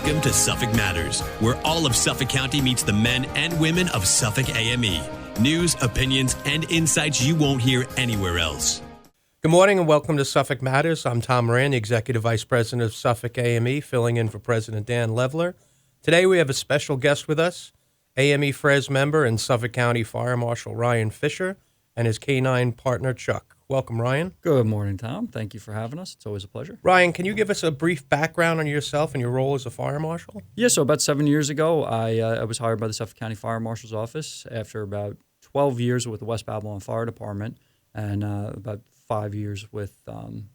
Welcome to Suffolk Matters, where all of Suffolk County meets the men and women of Suffolk AME. News, opinions, and insights you won't hear anywhere else. Good morning and welcome to Suffolk Matters. I'm Tom Moran, the Executive Vice President of Suffolk AME, filling in for President Dan Leveler. Today we have a special guest with us, AME Fres member and Suffolk County Fire Marshal Ryan Fischer and his K-9 partner Chuck. Welcome, Ryan. Good morning, Tom. Thank you for having us. It's always a pleasure. Ryan, can you give us a brief background on yourself and your role as a fire marshal? Yeah, so about 7 years ago, I was hired by the Suffolk County Fire Marshal's Office after about 12 years with the West Babylon Fire Department and about 5 years with the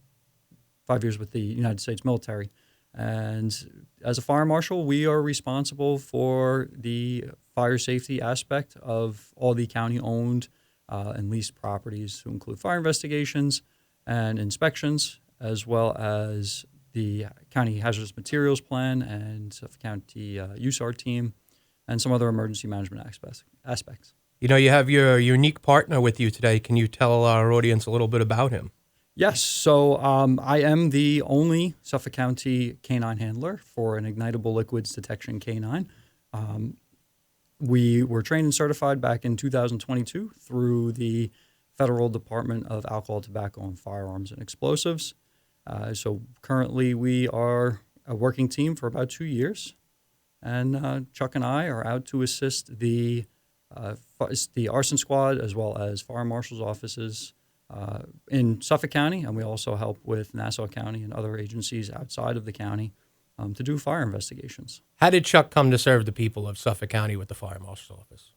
United States military. And as a fire marshal, we are responsible for the fire safety aspect of all the county-owned and leased properties, to include fire investigations and inspections, as well as the County Hazardous Materials Plan and Suffolk County USAR team, and some other emergency management aspects. You know, you have your unique partner with you today. Can you tell our audience a little bit about him? Yes, so I am the only Suffolk County K-9 handler for an ignitable liquids detection K-9. We were trained and certified back in 2022 through the Federal Department of Alcohol, Tobacco, and Firearms and Explosives. So currently we are a working team for about 2 years, and Chuck and I are out to assist the arson squad as well as fire marshal's offices in Suffolk County, and we also help with Nassau County and other agencies outside of the county to do fire investigations. How did Chuck come to serve the people of Suffolk County with the Fire Marshal's Office?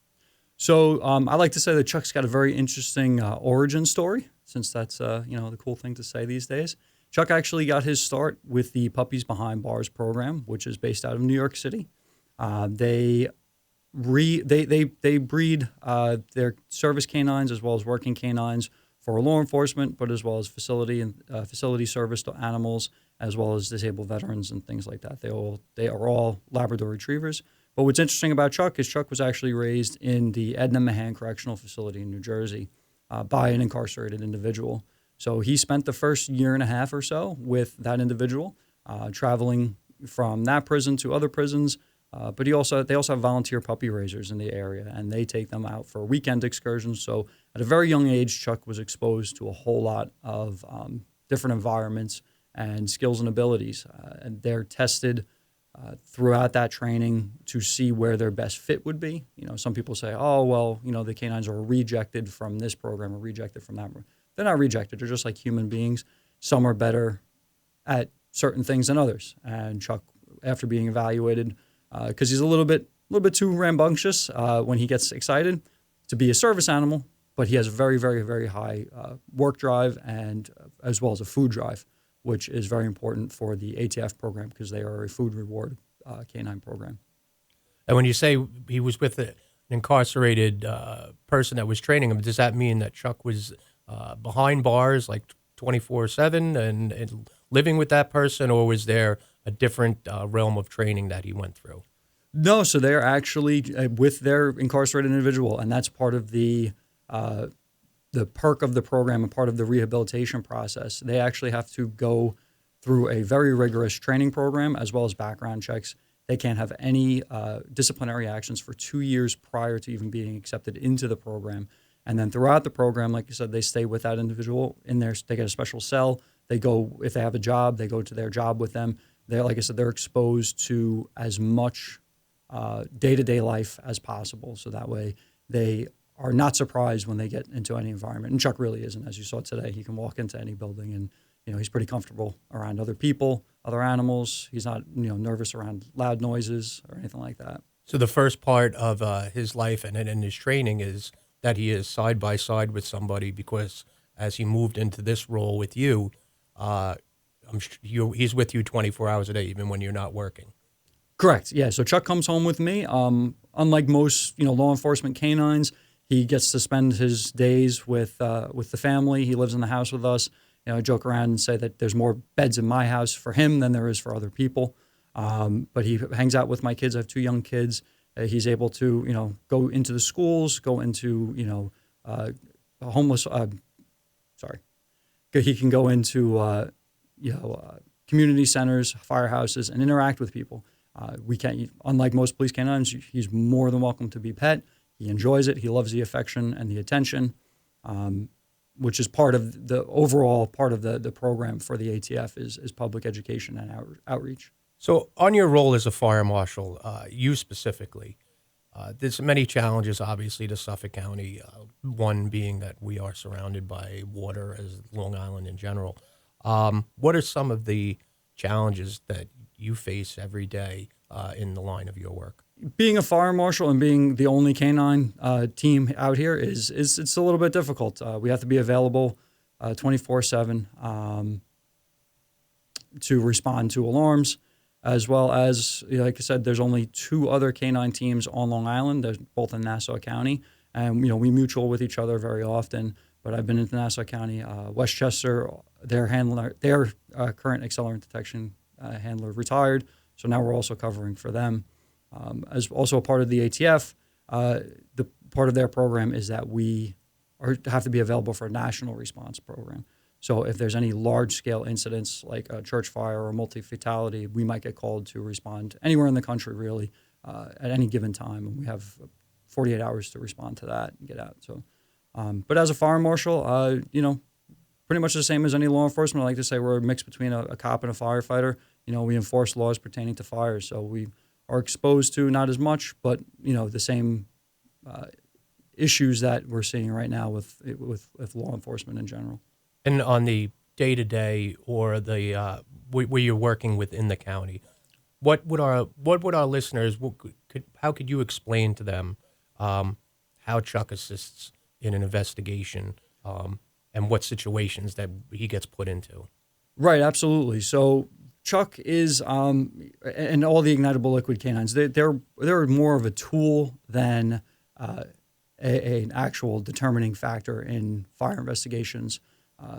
So I like to say that Chuck's got a very interesting origin story, since that's the cool thing to say these days. Chuck actually got his start with the Puppies Behind Bars program, which is based out of New York City. They breed their service canines as well as working canines for law enforcement, but as well as facility service to animals, as well as disabled veterans and things like that. They are all Labrador Retrievers. But what's interesting about Chuck is Chuck was actually raised in the Edna Mahan Correctional Facility in New Jersey by an incarcerated individual. So he spent the first year and a half or so with that individual, traveling from that prison to other prisons. But they also have volunteer puppy raisers in the area, and they take them out for weekend excursions. So at a very young age, Chuck was exposed to a whole lot of different environments and skills and abilities. And they're tested throughout that training to see where their best fit would be. You know, some people say, oh, well, the canines are rejected from this program or rejected from that. They're not rejected. They're just like human beings. Some are better at certain things than others. And Chuck, after being evaluated, because he's a little bit too rambunctious when he gets excited to be a service animal, but he has a very, very, very high work drive and as well as a food drive, which is very important for the ATF program because they are a food reward canine program. And when you say he was with an incarcerated person that was training him, does that mean that Chuck was behind bars like 24/7 and living with that person, or was there a different realm of training that he went through? No, so they're actually with their incarcerated individual, and that's part of the perk of the program and part of the rehabilitation process. They actually have to go through a very rigorous training program as well as background checks. They can't have any disciplinary actions for 2 years prior to even being accepted into the program. And then throughout the program, like I said, they stay with that individual in there. They get a special cell. They go, if they have a job, they go to their job with them. Like I said, they're exposed to as much day-to-day life as possible. So that way they are not surprised when they get into any environment. And Chuck really isn't. As you saw today, he can walk into any building and, he's pretty comfortable around other people, other animals. He's not, nervous around loud noises or anything like that. So the first part of his life and his training is that he is side by side with somebody, because as he moved into this role with you, he's with you 24 hours a day, even when you're not working. Correct. Yeah. So Chuck comes home with me. Unlike most, law enforcement canines, he gets to spend his days with the family. He lives in the house with us. I joke around and say that there's more beds in my house for him than there is for other people. But he hangs out with my kids. I have 2 young kids. He's able to, go into the schools, go into, He can go into, community centers, firehouses, and interact with people. We can't, unlike most police canines, he's more than welcome to be pet. He enjoys it. He loves the affection and the attention, which is part of the overall part of the program for the ATF is public education and outreach. So, on your role as a fire marshal, you specifically, there's many challenges, obviously, to Suffolk County. One being that we are surrounded by water, as Long Island in general. What are some of the challenges that you face every day in the line of your work? Being a fire marshal and being the only canine team out here is it's a little bit difficult. We have to be available 24/7 to respond to alarms, as well as, like I said, there's only 2 other canine teams on Long Island. They're both in Nassau County, and we mutual with each other very often. But I've been into Nassau County, Westchester. Their current accelerant detection handler retired, so now we're also covering for them. As also a part of the ATF, the part of their program is that we have to be available for a national response program. So if there's any large-scale incidents like a church fire or a multi-fatality, we might get called to respond anywhere in the country, really, at any given time. And we have 48 hours to respond to that and get out. So, but as a fire marshal, pretty much the same as any law enforcement. I like to say we're a mix between a cop and a firefighter. We enforce laws pertaining to fires. So we are exposed to, not as much, but the same issues that we're seeing right now with law enforcement in general. And on the day-to-day or the where you're working within the county, what would our listeners, how could you explain to them how Chuck assists in an investigation and what situations that he gets put into? Right, absolutely. So Chuck is, and all the ignitable liquid canines, they're more of a tool than an actual determining factor in fire investigations.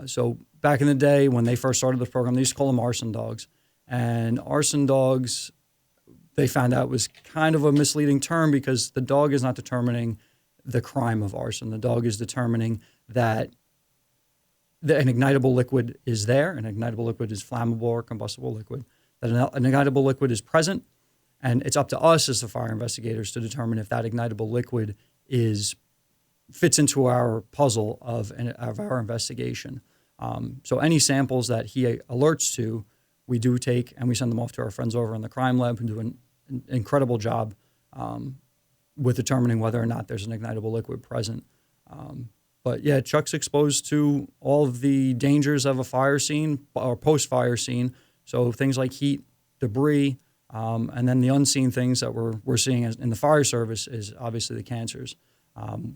So back in the day when they first started the program, they used to call them arson dogs. And arson dogs, they found out was kind of a misleading term because the dog is not determining the crime of arson. The dog is determining that an ignitable liquid is there. An ignitable liquid is flammable or combustible liquid. That an ignitable liquid is present, and it's up to us as the fire investigators to determine if that ignitable liquid fits into our puzzle of our investigation. So any samples that he alerts to, we do take and we send them off to our friends over in the crime lab who do an incredible job with determining whether or not there's an ignitable liquid present. But yeah, Chuck's exposed to all of the dangers of a fire scene or post-fire scene. So things like heat, debris, and then the unseen things that we're seeing in the fire service is obviously the cancers.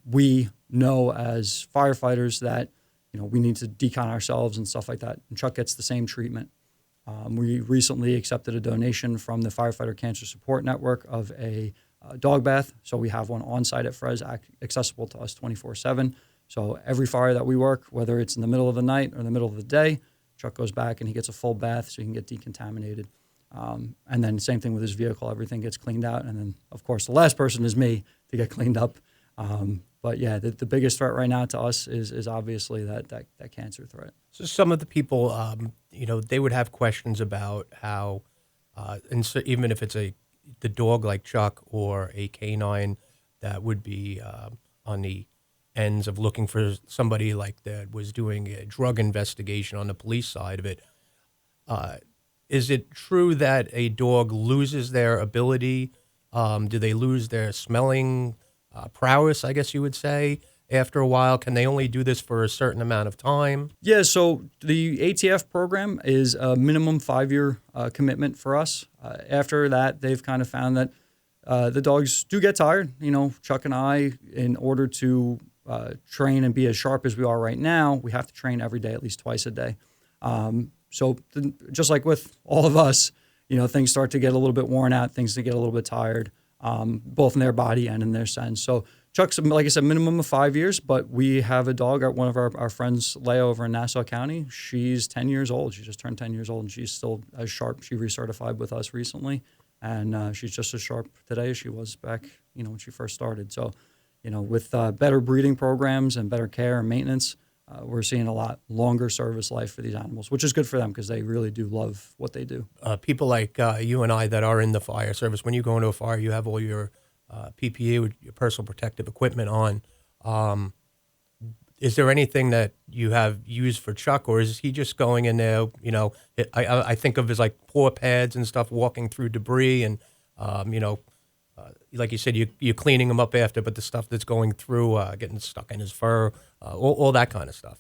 We know as firefighters that we need to decon ourselves and stuff like that. And Chuck gets the same treatment. We recently accepted a donation from the Firefighter Cancer Support Network of a dog bath. So we have one on site at Frez, accessible to us 24/7. So every fire that we work, whether it's in the middle of the night or in the middle of the day, Chuck goes back and he gets a full bath so he can get decontaminated. And then same thing with his vehicle, everything gets cleaned out. And then, of course, the last person is me to get cleaned up. But yeah, the biggest threat right now to us is obviously that cancer threat. So some of the people, they would have questions about how, and so even if it's the dog like Chuck or a canine that would be on the ends of looking for somebody like that was doing a drug investigation on the police side of it. Is it true that a dog loses their ability? Do they lose their smelling prowess, I guess you would say, after a while? Can they only do this for a certain amount of time? Yeah, so the ATF program is a minimum 5-year commitment for us. After that, they've kind of found that the dogs do get tired. Chuck and I, in order to train and be as sharp as we are right now, we have to train every day, at least twice a day. So just like with all of us, things start to get a little bit worn out, things to get a little bit tired, both in their body and in their sense. So Chuck's, like I said, minimum of 5 years, but we have a dog, one of our friends, Leia, over in Nassau County. She's 10 years old. She just turned 10 years old, and she's still as sharp. She recertified with us recently, and she's just as sharp today as she was back, when she first started. So, with better breeding programs and better care and maintenance, we're seeing a lot longer service life for these animals, which is good for them because they really do love what they do. People like you and I that are in the fire service, when you go into a fire, you have all your PPE, with your personal protective equipment on. Is there anything that you have used for Chuck, or is he just going in there? You know, I think of as like paw pads and stuff, walking through debris, and like you said, you're cleaning him up after, but the stuff that's going through, getting stuck in his fur, all that kind of stuff.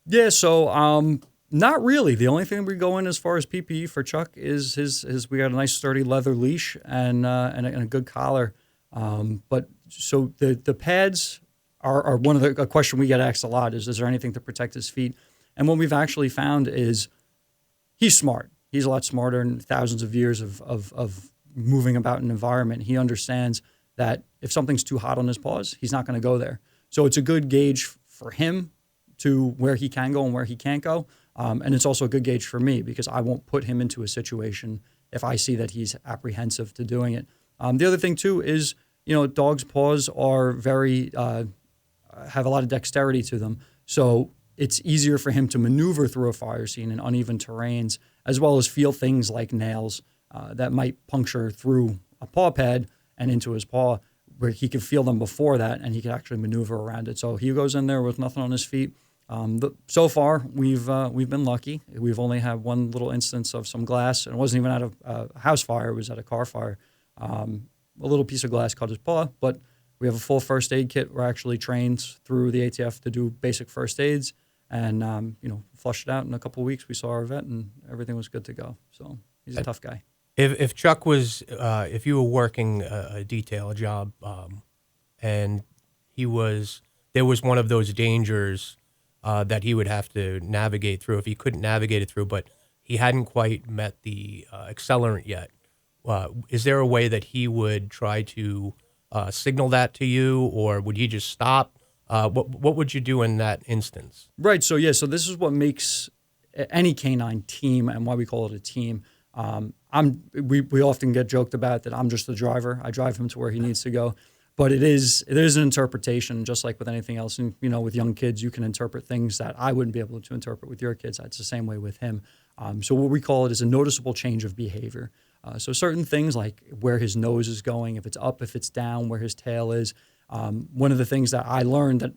Yeah, so not really. The only thing we go in as far as PPE for Chuck is his we got a nice sturdy leather leash and a good collar. But so the pads are one of a question we get asked a lot is there anything to protect his feet? And what we've actually found is he's smart. He's a lot smarter in thousands of years of moving about an environment. He understands that if something's too hot on his paws, he's not going to go there. So it's a good gauge for him to where he can go and where he can't go. And it's also a good gauge for me because I won't put him into a situation if I see that he's apprehensive to doing it. The other thing, too, is, dogs' paws are very, have a lot of dexterity to them. So it's easier for him to maneuver through a fire scene in uneven terrains, as well as feel things like nails that might puncture through a paw pad and into his paw, where he can feel them before that and he can actually maneuver around it. So he goes in there with nothing on his feet. So far, we've been lucky. We've only had one little instance of some glass, and it wasn't even at a house fire. It was at a car fire. A little piece of glass cut his paw, but we have a full first aid kit. We're actually trained through the ATF to do basic first aids, and flushed it out in a couple of weeks. We saw our vet, and everything was good to go. So he's a tough guy. If Chuck was, if you were working a detail job, and there was one of those dangers that he would have to navigate through, if he couldn't navigate it through, but he hadn't quite met the accelerant yet, is there a way that he would try to signal that to you, or would he just stop? What would you do in that instance? Right. So this is what makes any canine team and why we call it a team. We often get joked about that I'm just the driver. I drive him to where he needs to go. But it is an interpretation, just like with anything else. And, with young kids, you can interpret things that I wouldn't be able to interpret with your kids. That's the same way with him. So what we call it is a noticeable change of behavior. So certain things like where his nose is going, if it's up, if it's down, where his tail is. One of the things that I learned that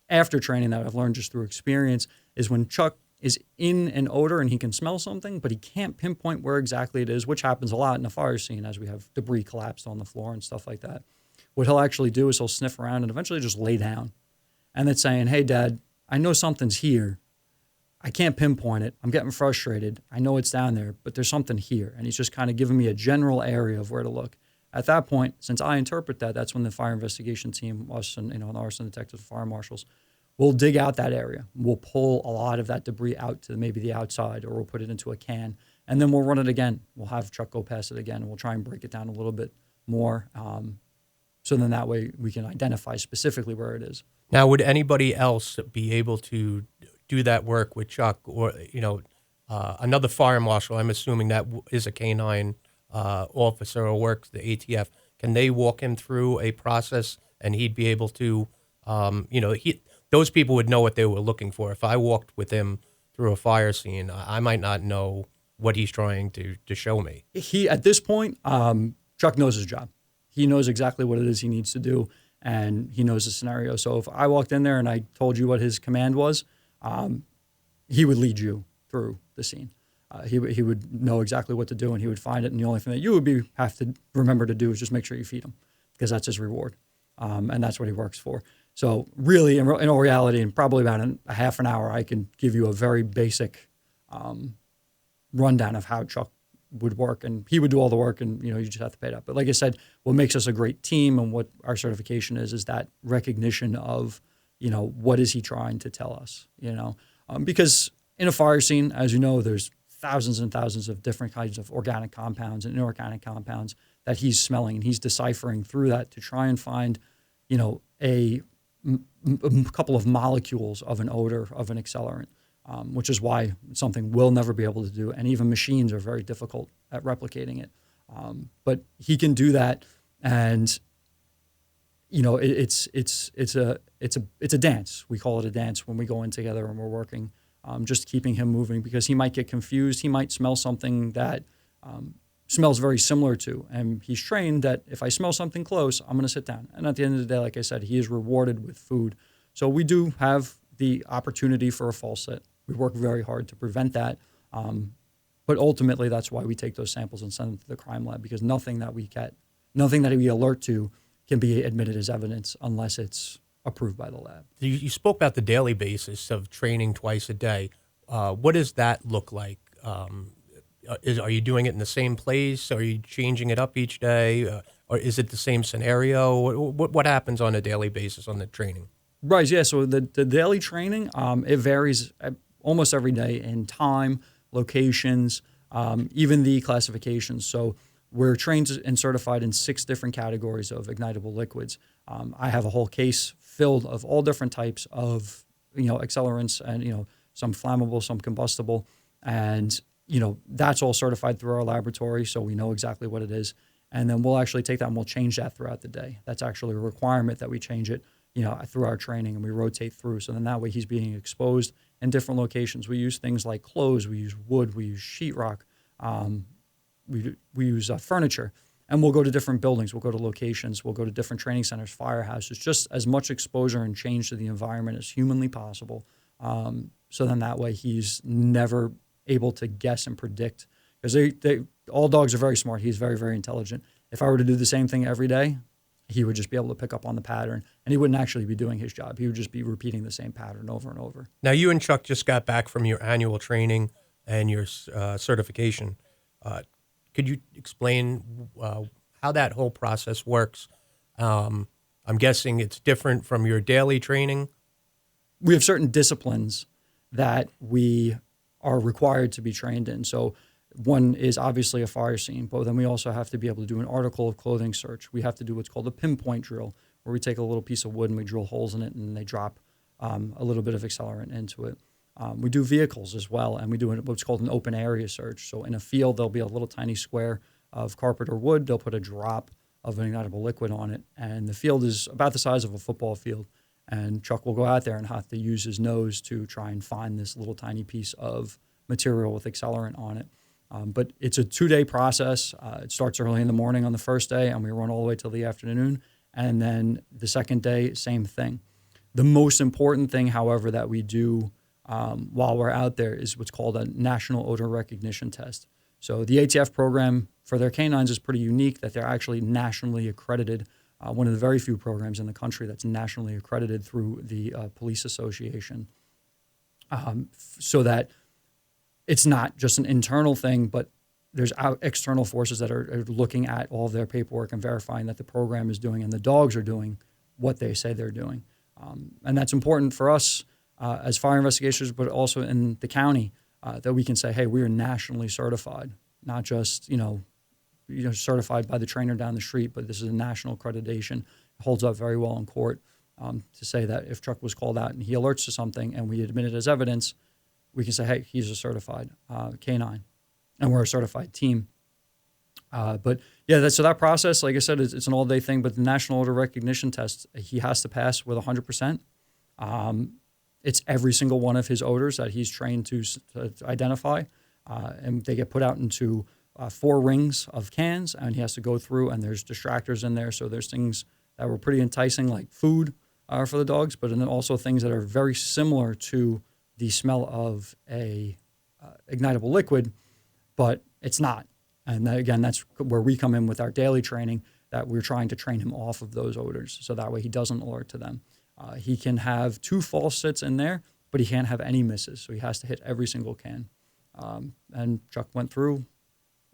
after training that I've learned just through experience is when Chuck is in an odor and he can smell something, but he can't pinpoint where exactly it is, which happens a lot in a fire scene as we have debris collapsed on the floor and stuff like that. What he'll actually do is he'll sniff around and eventually just lay down. And it's saying, hey, Dad, I know something's here. I can't pinpoint it. I'm getting frustrated. I know it's down there, but there's something here. And he's just kind of giving me a general area of where to look. At that point, since I interpret that, that's when the fire investigation team, us and the arson detectives, fire marshals, we'll dig out that area. We'll pull a lot of that debris out to maybe the outside, or we'll put it into a can. And then we'll run it again. We'll have Chuck go past it again, and we'll try and break it down a little bit more. So then that way we can identify specifically where it is. Now, would anybody else be able to do that work with Chuck, or another fire marshal? I'm assuming that is a canine officer or works the ATF. Can they walk him through a process, and he'd be able to, those people would know what they were looking for. If I walked with him through a fire scene, I might not know what he's trying to show me. At this point, Chuck knows his job. He knows exactly what it is he needs to do, and he knows the scenario. So if I walked in there and I told you what his command was, he would lead you through the scene. He would know exactly what to do, and he would find it. And the only thing that you would have to remember to do is just make sure you feed him, because that's his reward, and that's what he works for. So really, in all reality, in probably about a half an hour, I can give you a very basic rundown of how Chuck would work, and he would do all the work, and you just have to pay it up. But like I said, what makes us a great team and what our certification is that recognition of what is he trying to tell us, because in a fire scene, as you know, there's thousands and thousands of different kinds of organic compounds and inorganic compounds that he's smelling, and he's deciphering through that to try and find a couple of molecules of an odor of an accelerant. Which is why it's something we'll never be able to do, and even machines are very difficult at replicating it. But he can do that, and it's a dance. We call it a dance when we go in together and we're working, just keeping him moving, because he might get confused. He might smell something that smells very similar to, and he's trained that if I smell something close, I'm going to sit down. And at the end of the day, like I said, he is rewarded with food. So we do have the opportunity for a false sit. We work very hard to prevent that. But ultimately, that's why we take those samples and send them to the crime lab, because nothing that we alert to can be admitted as evidence unless it's approved by the lab. You spoke about the daily basis of training twice a day. What does that look like? Are you doing it in the same place? Are you changing it up each day? Or is it the same scenario? What happens on a daily basis on the training? Right, yeah. So the daily training, it varies almost every day in time, locations, even the classifications. So we're trained and certified in 6 different categories of ignitable liquids. I have a whole case filled of all different types of, accelerants, and, some flammable, some combustible. And, that's all certified through our laboratory, so we know exactly what it is. And then we'll actually take that and we'll change that throughout the day. That's actually a requirement that we change it, through our training, and we rotate through. So then that way he's being exposed in different locations. We use things like clothes, we use wood, we use sheetrock, we use furniture, and we'll go to different buildings, we'll go to locations, we'll go to different training centers, firehouses, just as much exposure and change to the environment as humanly possible. So then that way he's never able to guess and predict, because all dogs are very smart. He's very, very intelligent. If I were to do the same thing every day, he would just be able to pick up on the pattern, and he wouldn't actually be doing his job. He would just be repeating the same pattern over and over. Now, you and Chuck just got back from your annual training and your certification. Could you explain how that whole process works? I'm guessing it's different from your daily training. We have certain disciplines that we are required to be trained in. So one is obviously a fire scene, but then we also have to be able to do an article of clothing search. We have to do what's called a pinpoint drill, where we take a little piece of wood and we drill holes in it, and they drop a little bit of accelerant into it. We do vehicles as well, and we do what's called an open area search. So in a field, there'll be a little tiny square of carpet or wood. They'll put a drop of an ignitable liquid on it, and the field is about the size of a football field. And Chuck will go out there and have to use his nose to try and find this little tiny piece of material with accelerant on it. But it's a 2-day process. It starts early in the morning on the first day, and we run all the way till the afternoon. And then the second day, same thing. The most important thing, however, that we do while we're out there is what's called a national odor recognition test. So the ATF program for their canines is pretty unique, that they're actually nationally accredited. One of the very few programs in the country that's nationally accredited through the Police Association, so that it's not just an internal thing, but there's external forces that are looking at all of their paperwork and verifying that the program is doing and the dogs are doing what they say they're doing. And that's important for us as fire investigators, but also in the county, that we can say, hey, we are nationally certified, not just, certified by the trainer down the street, but this is a national accreditation. It holds up very well in court, to say that if Chuck was called out and he alerts to something and we admit it as evidence, we can say, hey, he's a certified canine, and we're a certified team. But yeah, so that process, like I said, it's an all-day thing, but the national odor recognition test, he has to pass with 100%. It's every single one of his odors that he's trained to identify, and they get put out into 4 rings of cans, and he has to go through, and there's distractors in there. So there's things that were pretty enticing, like food for the dogs, but then also things that are very similar to the smell of a ignitable liquid, but it's not. And that, again, that's where we come in with our daily training, that we're trying to train him off of those odors, so that way he doesn't alert to them. He can have 2 false sits in there, but he can't have any misses, so he has to hit every single can. And Chuck went through,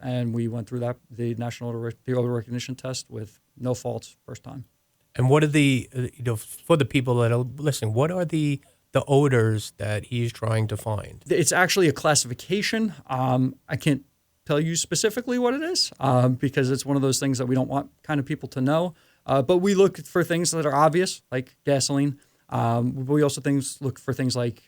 and we went through the national odor recognition test with no faults first time. And what are the, for the people that are listening, what are the odors that he's trying to find? It's actually a classification. I can't tell you specifically what it is, because it's one of those things that we don't want kind of people to know. But we look for things that are obvious, like gasoline. We also look for things like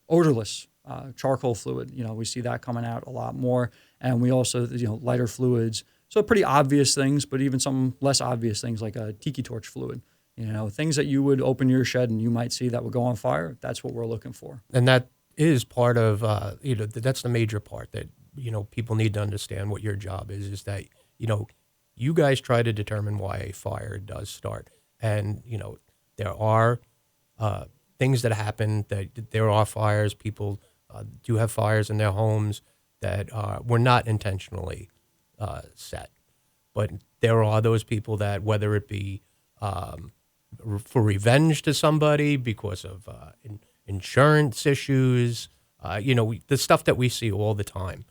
odorless charcoal fluid. We see that coming out a lot more. And we also, lighter fluids. So pretty obvious things, but even some less obvious things like a tiki torch fluid. Things that you would open your shed and you might see that would go on fire. That's what we're looking for. And that is part of, that's the major part that, people need to understand what your job is that, you guys try to determine why a fire does start. And, there are things that happen, that there are fires. People do have fires in their homes that were not intentionally set. But there are those people that, whether it be for revenge to somebody because of insurance issues, the stuff that we see all the time.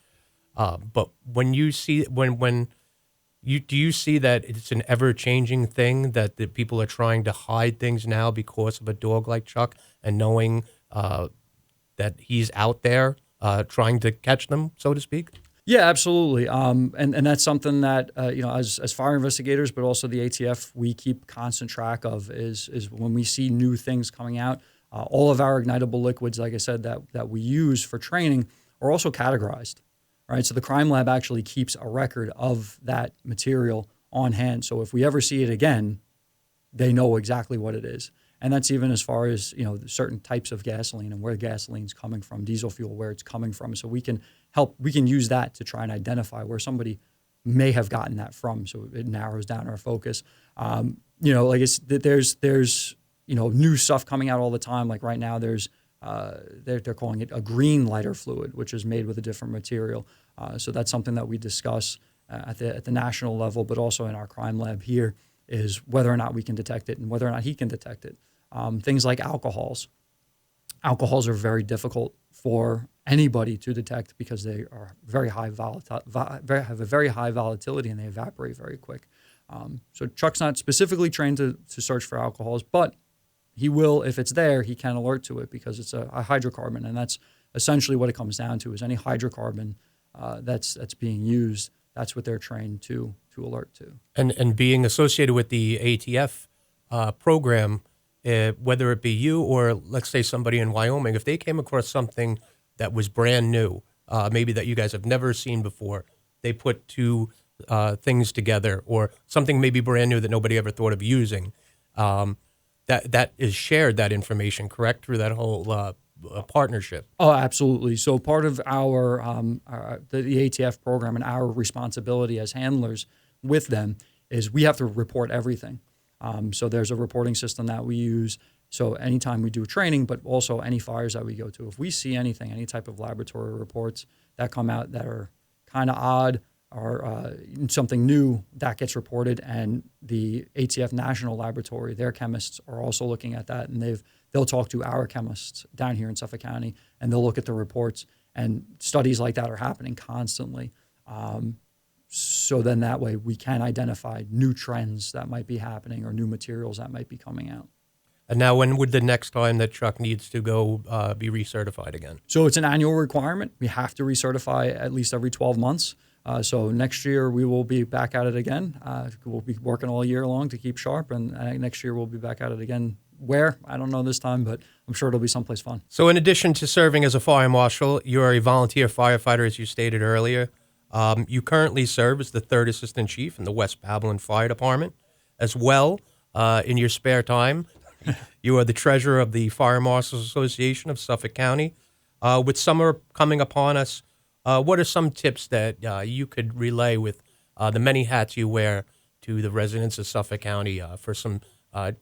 But when you see, do you see that it's an ever-changing thing that the people are trying to hide things now because of a dog like Chuck and knowing that he's out there trying to catch them, so to speak? Yeah, absolutely. And that's something that, as fire investigators, but also the ATF, we keep constant track of is when we see new things coming out. All of our ignitable liquids, like I said, that we use for training are also categorized, right? So the crime lab actually keeps a record of that material on hand. So if we ever see it again, they know exactly what it is. And that's even as far as, certain types of gasoline and where gasoline's coming from, diesel fuel, where it's coming from. So we can use that to try and identify where somebody may have gotten that from. So it narrows down our focus. There's new stuff coming out all the time. Like right now there's, they're calling it a green lighter fluid, which is made with a different material. So that's something that we discuss at the national level, but also in our crime lab here, is whether or not we can detect it and whether or not he can detect it. Things like alcohols. Alcohols are very difficult for anybody to detect because they are very high have a very high volatility and they evaporate very quick. So Chuck's not specifically trained to search for alcohols, but he will, if it's there, he can alert to it because it's a hydrocarbon, and that's essentially what it comes down to, is any hydrocarbon that's being used, that's what they're trained to alert to. And being associated with the ATF program, whether it be you or let's say somebody in Wyoming, if they came across something that was brand new, maybe that you guys have never seen before, they put two things together, or something maybe brand new that nobody ever thought of using, that is shared, that information, correct, through that whole partnership? Oh, absolutely. So part of our the ATF program and our responsibility as handlers with them is we have to report everything. So there's a reporting system that we use. So anytime we do training, but also any fires that we go to, if we see anything, any type of laboratory reports that come out that are kind of odd or something new, that gets reported. And the ATF National Laboratory, their chemists are also looking at that, and they'll talk to our chemists down here in Suffolk County, and they'll look at the reports. And studies like that are happening constantly. So then that way we can identify new trends that might be happening or new materials that might be coming out. And now when would the next time that Chuck needs to go be recertified again? So it's an annual requirement. We have to recertify at least every 12 months. So next year we will be back at it again. We'll be working all year long to keep sharp, and next year we'll be back at it again. Where? I don't know this time, but I'm sure it'll be someplace fun. So in addition to serving as a fire marshal, you're a volunteer firefighter, as you stated earlier. You currently serve as the 3rd Assistant Chief in the West Babylon Fire Department. As well, in your spare time, you are the treasurer of the Fire Marshals Association of Suffolk County. With summer coming upon us, what are some tips that you could relay with the many hats you wear to the residents of Suffolk County for some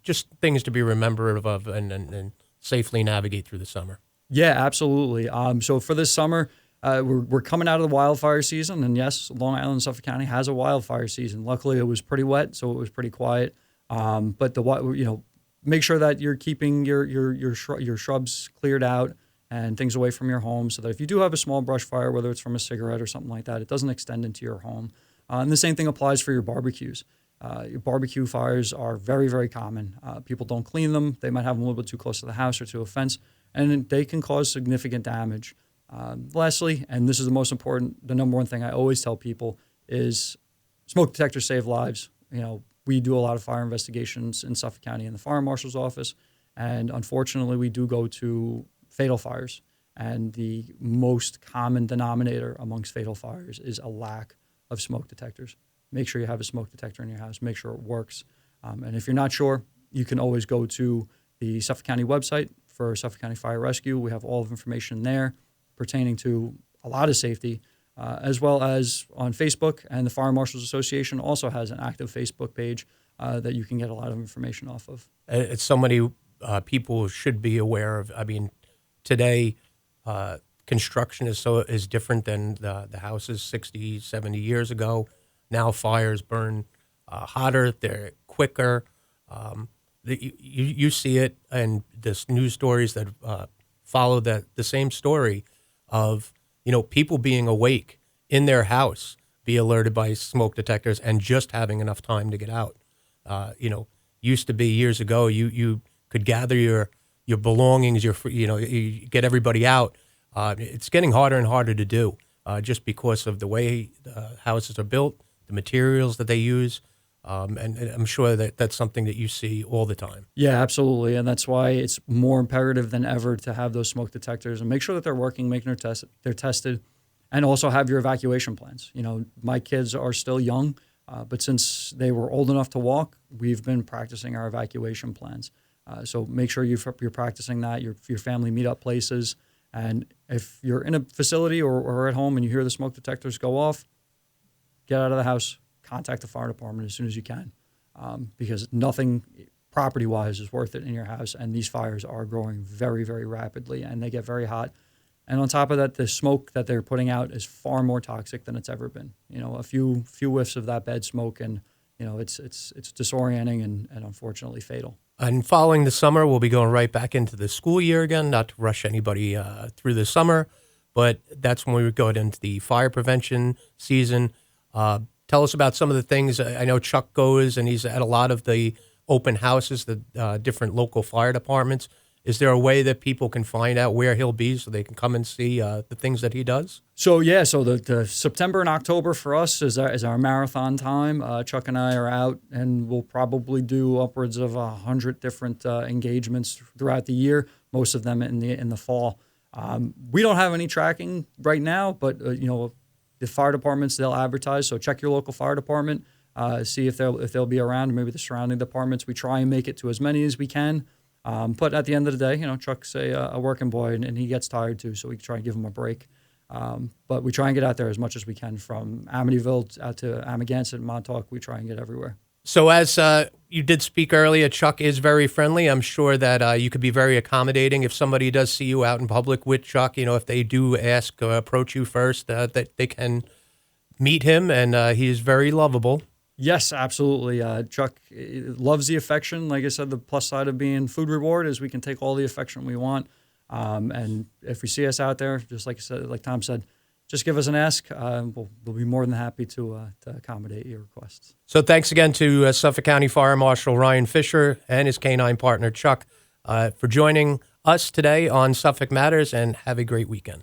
just things to be remembered of and safely navigate through the summer? Yeah, absolutely. So for this summer, we're coming out of the wildfire season, and yes, Long Island and Suffolk County has a wildfire season. Luckily, it was pretty wet, so it was pretty quiet. But make sure that you're keeping your shrubs cleared out and things away from your home, so that if you do have a small brush fire, whether it's from a cigarette or something like that, it doesn't extend into your home. And the same thing applies for your barbecues. Your barbecue fires are very, very common. People don't clean them. They might have them a little bit too close to the house or to a fence, and they can cause significant damage. Lastly, and this is the most important, the number one thing I always tell people is smoke detectors save lives. We do a lot of fire investigations in Suffolk County in the fire marshal's office, and unfortunately we do go to fatal fires. And the most common denominator amongst fatal fires is a lack of smoke detectors. Make sure you have a smoke detector in your house. Make sure it works. And if you're not sure, you can always go to the Suffolk County website for Suffolk County Fire Rescue. We have all of information there pertaining to a lot of safety, as well as on Facebook. And the Fire Marshals Association also has an active Facebook page that you can get a lot of information off of. It's so many people should be aware of. I mean, today construction is different than the houses 60, 70 years ago. Now fires burn hotter, they're quicker. You see it, and this news stories that follow the same story of people being awake in their house, be alerted by smoke detectors, and just having enough time to get out. Used to be years ago, you could gather your belongings, you get everybody out. It's getting harder and harder to do, just because of the way the houses are built, the materials that they use. And I'm sure that that's something that you see all the time. Yeah, absolutely. And that's why it's more imperative than ever to have those smoke detectors and make sure that they're working, making they're tested, and also have your evacuation plans. My kids are still young, but since they were old enough to walk, we've been practicing our evacuation plans. So make sure you're practicing that, your family meetup places. And if you're in a facility or at home and you hear the smoke detectors go off, get out of the house. Contact the fire department as soon as you can, because nothing property-wise is worth it in your house, and these fires are growing very, very rapidly, and they get very hot. And on top of that, the smoke that they're putting out is far more toxic than it's ever been. A few whiffs of that bad smoke, and it's disorienting and unfortunately fatal. And following the summer, we'll be going right back into the school year again, not to rush anybody through the summer, but that's when we would go into the fire prevention season. Tell us about some of the things. I know Chuck goes, and he's at a lot of the open houses, the different local fire departments. Is there a way that people can find out where he'll be so they can come and see the things that he does? So the September and October for us is our marathon time. Chuck and I are out, and we'll probably do upwards of 100 different engagements throughout the year. Most of them in the fall. We don't have any tracking right now, but the fire departments, they'll advertise. So check your local fire department, see if they'll be around, maybe the surrounding departments. We try and make it to as many as we can. But at the end of the day, Chuck's a working boy, and he gets tired too, so we try and give him a break. But we try and get out there as much as we can, from Amityville out to Amagansett, Montauk. We try and get everywhere. So as you did speak earlier, Chuck is very friendly. I'm sure that you could be very accommodating if somebody does see you out in public with Chuck. If they do ask or approach you first, that they can meet him, and he is very lovable. Yes, absolutely. Chuck loves the affection. Like I said, the plus side of being food reward is we can take all the affection we want. And if we see us out there, just like I said, like Tom said, just give us an ask. We'll be more than happy to accommodate your requests. So thanks again to Suffolk County Fire Marshal Ryan Fischer and his canine partner, Chuck, for joining us today on Suffolk Matters, and have a great weekend.